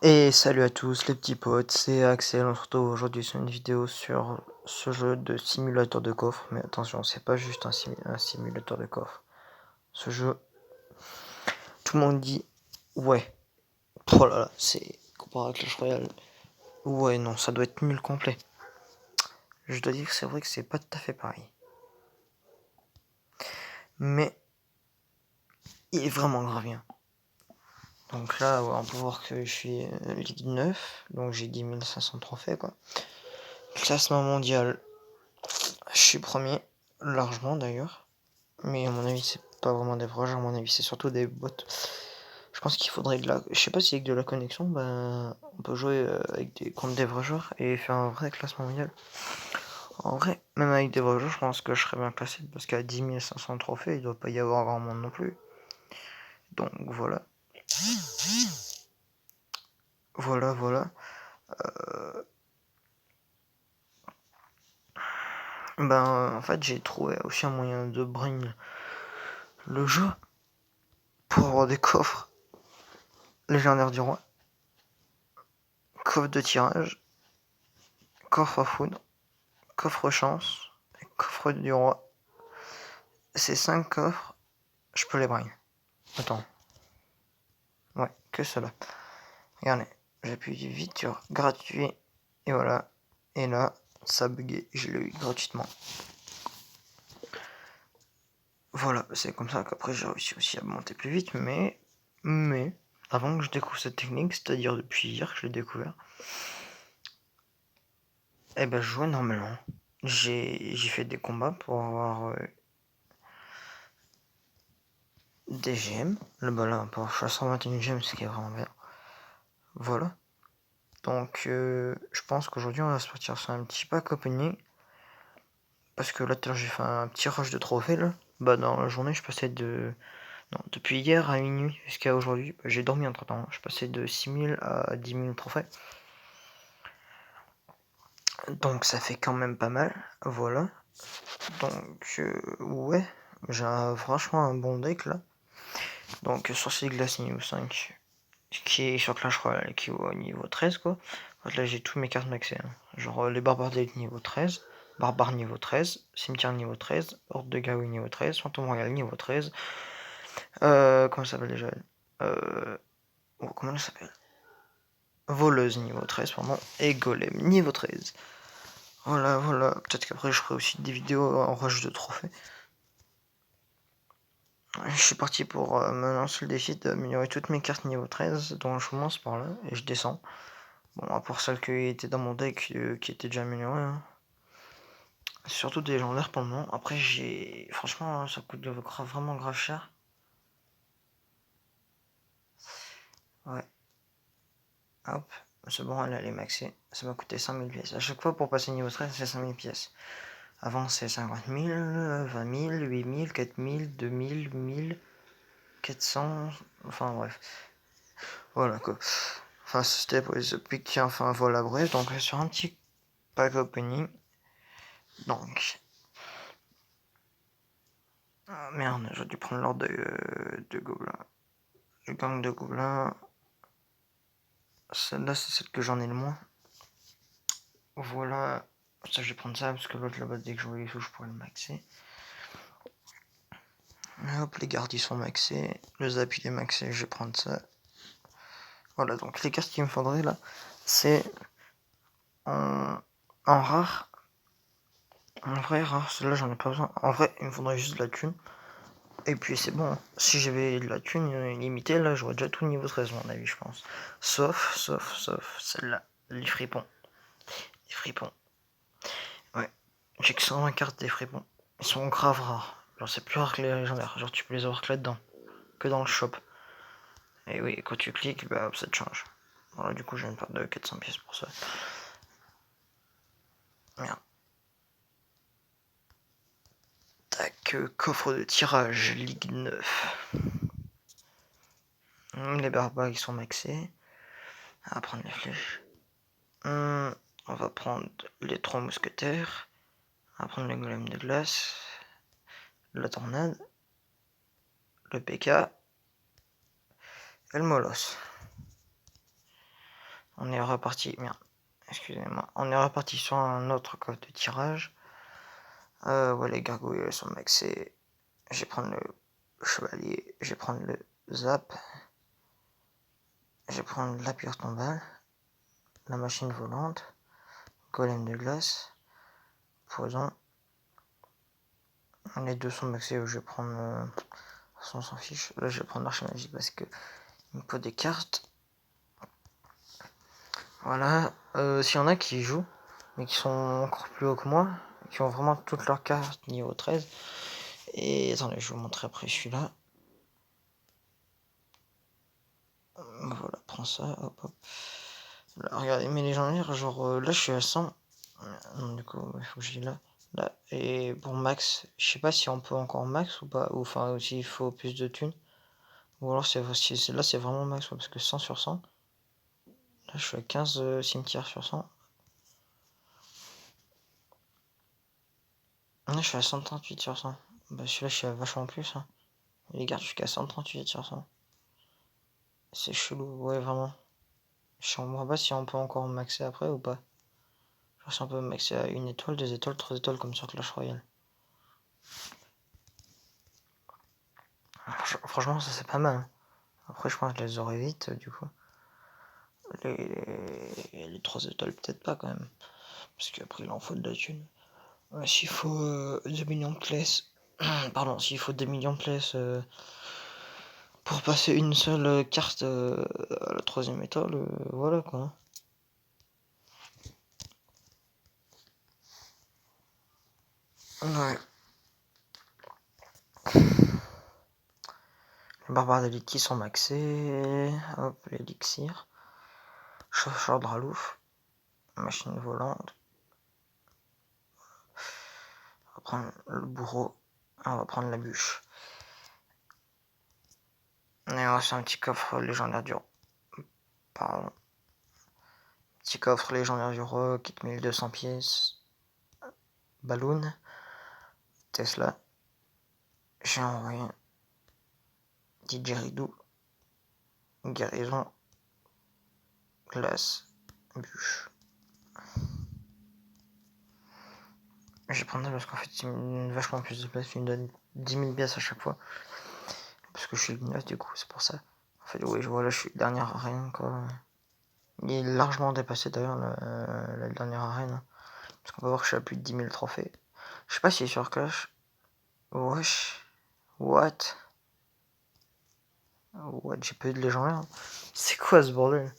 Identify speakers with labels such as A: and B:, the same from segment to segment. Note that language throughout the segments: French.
A: Et salut à tous les petits potes, c'est Axel, on se retrouve aujourd'hui sur une vidéo sur ce jeu de simulateur de coffre. Mais attention, c'est pas juste un simulateur de coffre. Ce jeu, tout le monde dit, ouais, oh là là, c'est comparé à Clash Royale. Ouais, non, ça doit être nul complet. Je dois dire que c'est vrai que c'est pas tout à fait pareil. Mais, il est vraiment grave bien. Donc là, ouais, on peut voir que je suis Ligue 9, donc j'ai 10 500 trophées quoi. Classement mondial, je suis premier, largement d'ailleurs. Mais à mon avis, c'est pas vraiment des vrais jeux, à mon avis, c'est surtout des bots. Je pense qu'il faudrait de la. Je sais pas si avec de la connexion, ben, on peut jouer contre des vrais joueurs et faire un vrai classement mondial. En vrai, même avec des vrais joueurs, je pense que je serais bien classé parce qu'à 10 500 trophées, il doit pas y avoir grand monde non plus. Donc voilà. Voilà. Ben, en fait, j'ai trouvé aussi un moyen de brain le jeu pour avoir des coffres légendaires du roi, coffre de tirage, coffre à foudre, coffre chance, coffre du roi. Ces 5 coffres, je peux les brain. Attends. Ouais, que cela. Regardez, j'appuie vite sur gratuit. Et voilà. Et là, ça a bugué. Je l'ai eu gratuitement. Voilà, c'est comme ça qu'après j'ai réussi aussi à monter plus vite. Mais, avant que je découvre cette technique, c'est-à-dire depuis hier que je l'ai découvert, eh ben je jouais normalement. J'ai fait des combats pour avoir des gemmes. Le bas là, pour 121 gemmes, ce qui est vraiment bien. Voilà. Donc, je pense qu'aujourd'hui, on va se partir sur un petit pack opening. Parce que là, tout à l'heure, j'ai fait un petit rush de trophées, là. Bah, dans la journée, je passais de... Non, depuis hier à minuit jusqu'à aujourd'hui, j'ai dormi entre-temps. Je passais de 6000 à 10 000 trophées. Donc, ça fait quand même pas mal. Voilà. Donc, ouais. J'ai franchement un bon deck, là. Donc, sorcier de glace niveau 5, qui est sur Clash Royale, qui est au niveau 13, quoi. Là, j'ai tous mes cartes maxées. Hein. Genre, les barbares d'élite niveau 13. Barbare niveau 13, cimetière niveau 13, horde de Gaoui niveau 13, fantôme royal niveau 13, comment ça s'appelle déjà comment elle s'appelle Voleuse niveau 13, pardon, et golem niveau 13. Voilà, peut-être qu'après je ferai aussi des vidéos en rush de trophées. Je suis parti pour me lancer le défi d'améliorer toutes mes cartes niveau 13, donc je commence par là, et je descends. Bon, à part celles qui étaient dans mon deck, qui étaient déjà améliorées, hein. Surtout des légendaires pour le moment. Après, franchement, ça coûte vraiment grave cher. Ouais. Hop. C'est bon, elle est maxée. Ça m'a coûté 5000 pièces. À chaque fois, pour passer niveau 13, c'est 5000 pièces. Avant, c'est 50 000, 20 000, 8 000, 4 000, 2 000, 1000, 400. Enfin, bref. Voilà, quoi. Enfin, c'était pour les pics. Enfin, voilà, bref. Donc, sur un petit pack opening. Donc... Ah, merde, j'ai dû prendre l'ordre de gobelins. Le gang de gobelins. Celle-là, c'est celle que j'en ai le moins. Voilà. Ça, je vais prendre ça parce que l'autre là-bas, dès que je vois les sous, je pourrais le maxer. Hop, les gardes ils sont maxés. Le zap il est maxé, je vais prendre ça. Voilà, donc les cartes qu'il me faudrait là, c'est en rare. En vrai, rare, celle-là j'en ai pas besoin. En vrai, il me faudrait juste de la thune. Et puis c'est bon. Si j'avais de la thune illimitée, là j'aurais déjà tout niveau 13, à mon avis, je pense. Sauf celle-là, les fripons. Les fripons. Ouais. J'ai que 120 cartes des fripons. Ils sont grave rares. Genre c'est plus rare que les légendaires. Genre tu peux les avoir que là-dedans. Que dans le shop. Et oui, quand tu cliques, bah ça te change. Voilà, du coup, je viens de perdre de 400 pièces pour ça. Merde. Tac, coffre de tirage, Ligue 9. Les barbares, ils sont maxés. On va prendre les flèches. On va prendre les 3 mousquetaires. On va prendre le golem de glace. La tornade. Le PK. Et le molosse. on est reparti. Merde, excusez-moi. On est reparti sur un autre coffre de tirage. Ouais, les gargouilles sont maxées. Je vais prendre le chevalier. Je vais prendre le zap. Je vais prendre la pierre tombale. La machine volante. Golem de glace. Poison. Les deux sont maxés. Je vais prendre. On s'en fiche. Là, je vais prendre l'archimagie parce que il me faut des cartes. Voilà. S'il y en a qui jouent, mais qui sont encore plus hauts que moi, qui ont vraiment toutes leurs cartes niveau 13. Et attendez, je vais vous montrer après celui-là. Voilà, prends ça, hop hop. Là, regardez, mes légendaires, genre là je suis à 100. Non, du coup, il faut que j'aille là. Là. Et pour max, je sais pas si on peut encore max ou pas, ou enfin, s'il faut plus de thunes. Ou alors là c'est vraiment max, ouais, parce que 100 sur 100. Là je suis à 15 cimetières sur 100. Là je suis à 138 sur 100. Bah celui-là je suis à vachement plus. Hein. Les gars, je suis qu'à 138 sur 100. C'est chelou, ouais vraiment. Je comprends pas si on peut encore maxer après ou pas. Genre si on peut maxer à 1 étoile, 2 étoiles, 3 étoiles comme sur Clash Royale. Franchement ça c'est pas mal. Hein. Après je pense que je les aurai vite du coup. Les 3 étoiles peut-être pas quand même. Parce qu'après il en faut de la thune. S'il faut 2 millions de places. Pardon, s'il faut 2 millions de places pour passer une seule carte à la 3ème étoile, voilà quoi. Ouais. Les barbares d'élite sont maxés. Hop, l'élixir. Chercheur de ralouf. Machine volante. On va prendre le bourreau. On va prendre la bûche. Et on va faire un petit coffre légendaire du roi. Pardon. Petit coffre légendaire du roi, kit 1200 pièces. Balloon. Tesla. J'ai envoyé. Didgeridoo. Guérison. Glace. Bûche. Je vais prendre ça parce qu'en fait, il me donne vachement plus de place. Il me donne 10 000 pièces à chaque fois. Parce que je suis le 9 du coup, c'est pour ça. En fait, oui, voilà, je suis dernière arène quoi. Il est largement dépassé d'ailleurs la dernière arène. Parce qu'on va voir que je suis à plus de 10 000 trophées. Je sais pas s'il est sur Clash. Wesh. What? What? J'ai pas eu de légendaire. C'est quoi ce bordel?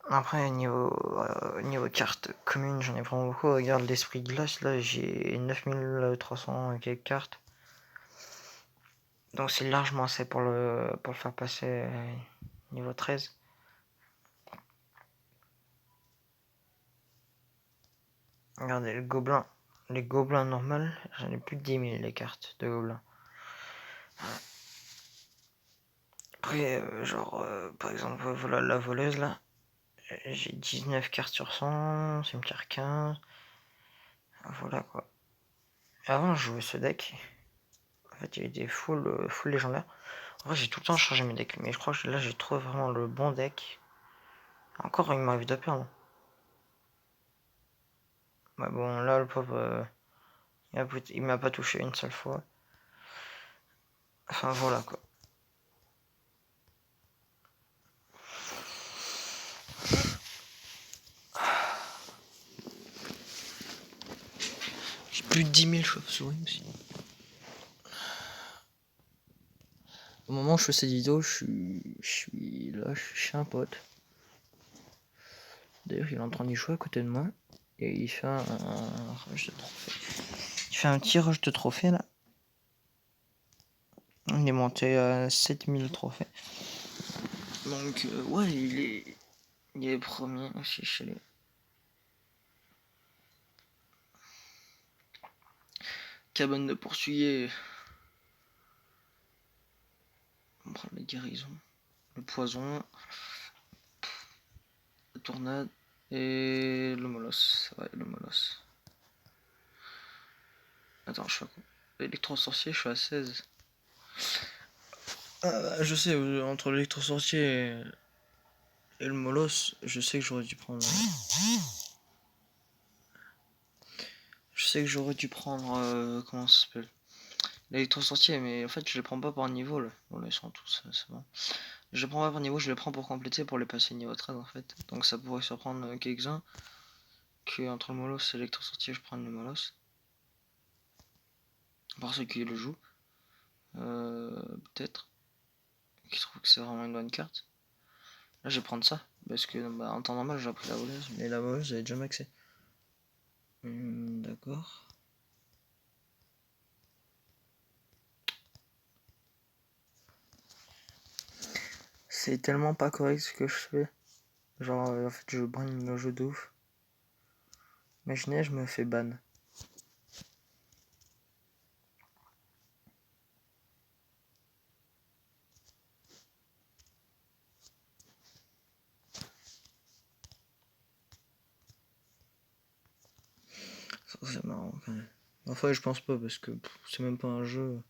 A: Après, niveau carte commune, j'en ai vraiment beaucoup. Regarde l'esprit de glace, là, j'ai 9300 et quelques cartes. Donc c'est largement assez pour le faire passer niveau 13. Regardez le gobelin. Les gobelins normales, j'en ai plus de 10 000 les cartes de gobelins. Après, par exemple, voilà la voleuse là. J'ai 19 cartes sur 100, cimetière 15. Voilà quoi. Avant, je jouais ce deck. En fait, il était full légendaire. En vrai, j'ai tout le temps changé mes decks, mais je crois que là, j'ai trouvé vraiment le bon deck. Encore, il m'arrive de perdre. Ouais, bon, là, le pauvre, il m'a pas touché une seule fois. Enfin, voilà quoi. J'ai plus de 10 000 chauves-souris aussi. Au moment où je fais cette vidéo, je suis là, je suis chez un pote. D'ailleurs, il est en train d'y jouer à côté de moi. Et il fait un rush de trophée. Il fait un petit rush de trophée là. Il est monté à 7000 trophées. Donc, ouais, il est premier aussi chez lui. Cabane de poursuyer. On prend la guérison. Le poison. La tornade. Et le molosse. Ouais, le molosse. Attends, je suis à quoi? Électro-sorcier, je suis à 16. Je sais, entre l'électrosorcier et le molosse, je sais que j'aurais dû prendre. Je sais que j'aurais dû prendre. Comment ça s'appelle? L'électrosorcier, mais en fait, je les prends pas par niveau là. Bon, là, ils sont tous, c'est bon. Je les prends pas par niveau, je les prends pour compléter, pour les passer niveau 13 en fait. Donc ça pourrait surprendre quelques-uns que entre le molosse et l'électrosorcier, je prends le molosse. Par ceux qui le jouent. Peut-être. Qui trouvent que c'est vraiment une bonne carte. Là, je vais prendre ça. Parce que en temps normal, j'ai pris la voleuse. Mais la voleuse, j'avais déjà maxé. D'accord. C'est tellement pas correct ce que je fais. Genre, en fait, je brain le jeu de ouf. Imaginez, je me fais ban. Ça, c'est marrant quand même. Enfin, je pense pas parce que c'est même pas un jeu.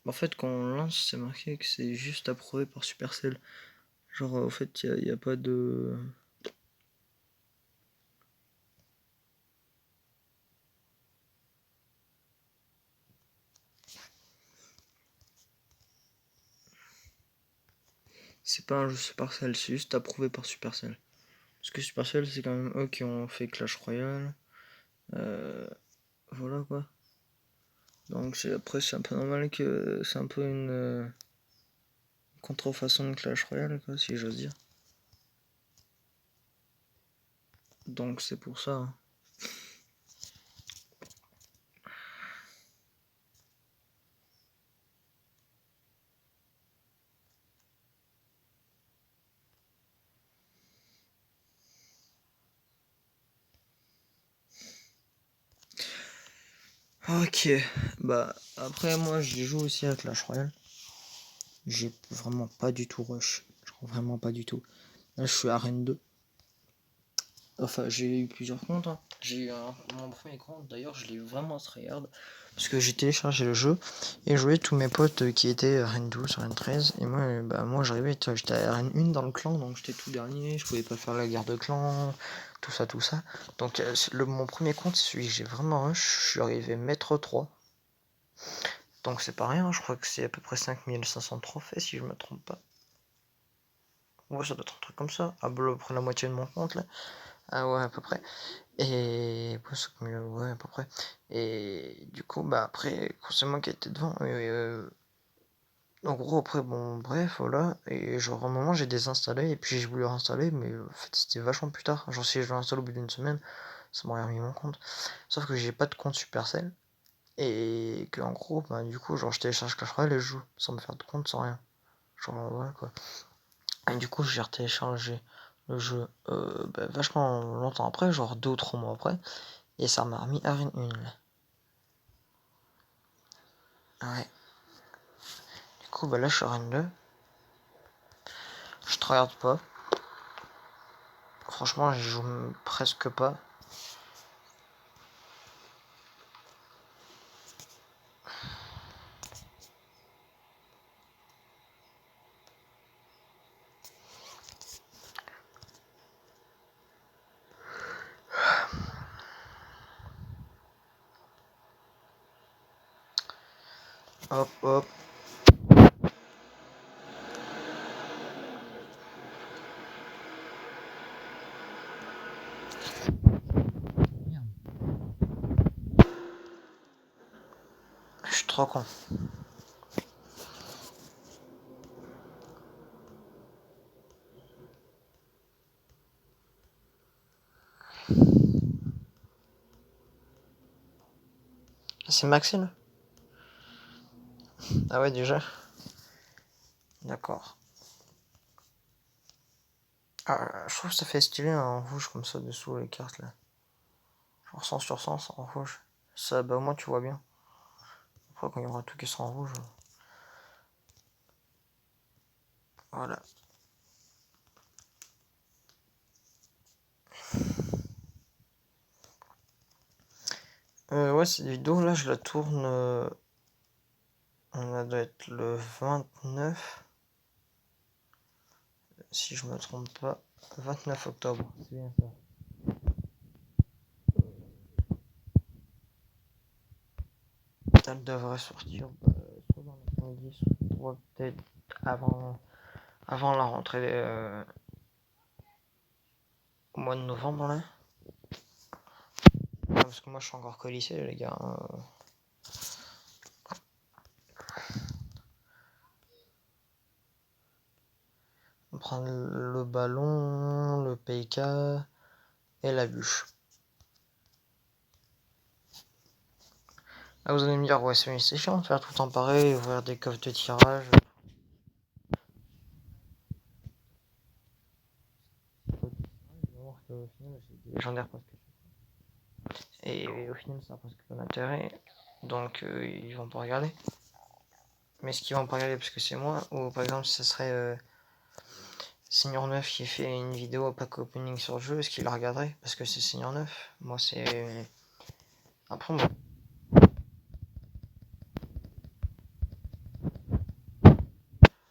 A: En fait, quand on lance, c'est marqué que c'est juste approuvé par Supercell. Genre, au fait, il y a pas de. C'est pas un jeu Supercell, c'est juste approuvé par Supercell. Parce que Supercell, c'est quand même eux qui ont fait Clash Royale. Voilà quoi. Donc après, c'est un peu normal que c'est un peu une contrefaçon de Clash Royale, quoi, si j'ose dire. Donc c'est pour ça. Hein. Ok, bah après moi j'y joue aussi à Clash Royale. J'ai vraiment pas du tout rush. Genre vraiment pas du tout. Là je suis à Arène 2. Enfin j'ai eu plusieurs comptes. Hein. J'ai eu mon premier compte d'ailleurs je l'ai vraiment tryhard. Parce que j'ai téléchargé le jeu et joué tous mes potes qui étaient Arène 12, Arène 13. Et moi j'arrivais, j'étais à Arène 1 dans le clan donc j'étais tout dernier. Je pouvais pas faire la guerre de clan, tout ça, tout ça. Donc mon premier compte c'est celui que j'ai vraiment rush. Je suis arrivé maître 3. Donc c'est pas rien, je crois que c'est à peu près 5500 trophées si je me trompe pas. Ouais, ça doit être un truc comme ça. À peu près la moitié de mon compte là. Ah ouais, à peu près. Et ouais, à peu près. Et du coup, bah après, c'est moi qui étais devant. En gros, après, bon, bref, voilà. Et genre, à un moment, j'ai désinstallé et puis j'ai voulu réinstaller, mais en fait, c'était vachement plus tard. Genre, si je l'installe au bout d'une semaine, ça m'aurait remis mon compte. Sauf que j'ai pas de compte Supercell. Et que en gros, bah du coup, genre je télécharge Clash Royale et je joue sans me faire de compte, sans rien. Genre voilà quoi. Et du coup, j'ai retéléchargé le jeu vachement longtemps après, genre 2 ou 3 mois après. Et ça m'a remis Arène 1 là. Ouais. Du coup, bah là je suis Arène 2. Je tryhard pas. Franchement, j'y joue presque pas. Hop, hop. Je suis trop con. C'est Maxime. Ah ouais, déjà. D'accord. Ah, je trouve que ça fait stylé en rouge comme ça dessous les cartes là. Genre 100 sur 100, c'est en rouge. Ça, bah au moins tu vois bien. Après, quand il y aura tout qui sera en rouge. Voilà. Ouais, cette vidéo là, je la tourne. On a Ça doit être le 29, si je me trompe pas, 29 octobre. C'est bien ça. Elle devrait sortir soit dans l'après-midi, soit peut-être avant la rentrée au mois de novembre là. Parce que moi je suis encore qu'au lycée les gars. On prend le ballon, le PK et la bûche. Là vous allez me dire ouais c'est chiant de faire tout le temps pareil, ouvrir des coffres de tirage. C'est légendaire presque. Et au final ça a presque pas d'intérêt. Donc ils vont pas regarder. Mais ce qu'ils vont pas regarder parce que c'est moi, ou par exemple ça serait Seigneur 9 qui fait une vidéo pack opening sur le jeu, est-ce qu'il la regarderait? Parce que c'est Seigneur 9. Moi c'est... Après moi...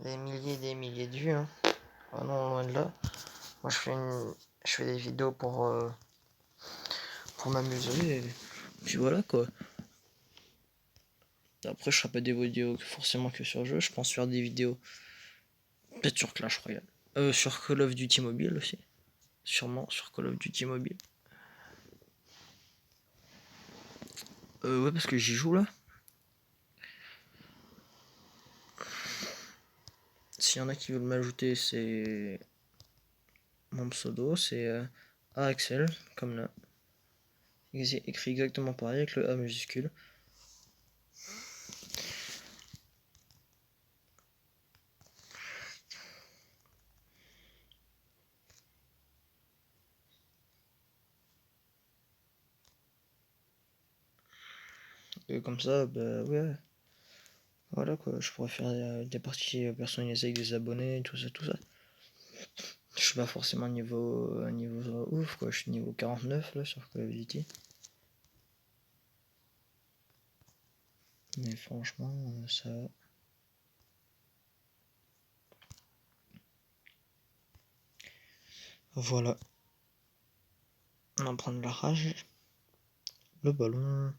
A: Des milliers de vues, hein. Oh non, loin de là. Moi je fais des vidéos pour m'amuser, et puis voilà quoi. Après je ferai pas des vidéos forcément que sur le jeu, je pense faire des vidéos peut-être sur Clash Royale. Sur Call of Duty Mobile aussi. Sûrement sur Call of Duty Mobile. Ouais parce que j'y joue là. S'il y en a qui veulent m'ajouter, c'est mon pseudo, c'est AXL, comme là. C'est écrit exactement pareil avec le A majuscule. Et comme ça, bah ouais. Voilà quoi, je pourrais faire des parties personnalisées avec des abonnés, tout ça, tout ça. Je suis pas forcément un niveau ouf quoi, je suis niveau 49 là sur Call of Duty. Mais franchement, ça va. Voilà. On en prend de la rage. Le ballon.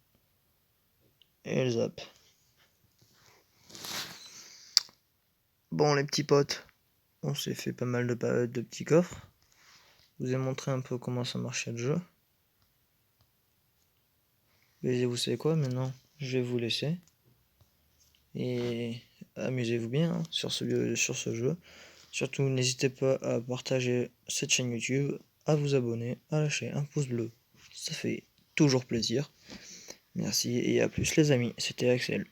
A: Et le zap. Bon les petits potes, on s'est fait pas mal de petits coffres. Je vous ai montré un peu comment ça marchait le jeu. Et vous savez quoi, maintenant je vais vous laisser. Et amusez-vous bien hein, sur ce jeu. Surtout n'hésitez pas à partager cette chaîne YouTube, à vous abonner, à lâcher un pouce bleu. Ça fait toujours plaisir. Merci et à plus les amis, c'était Axel.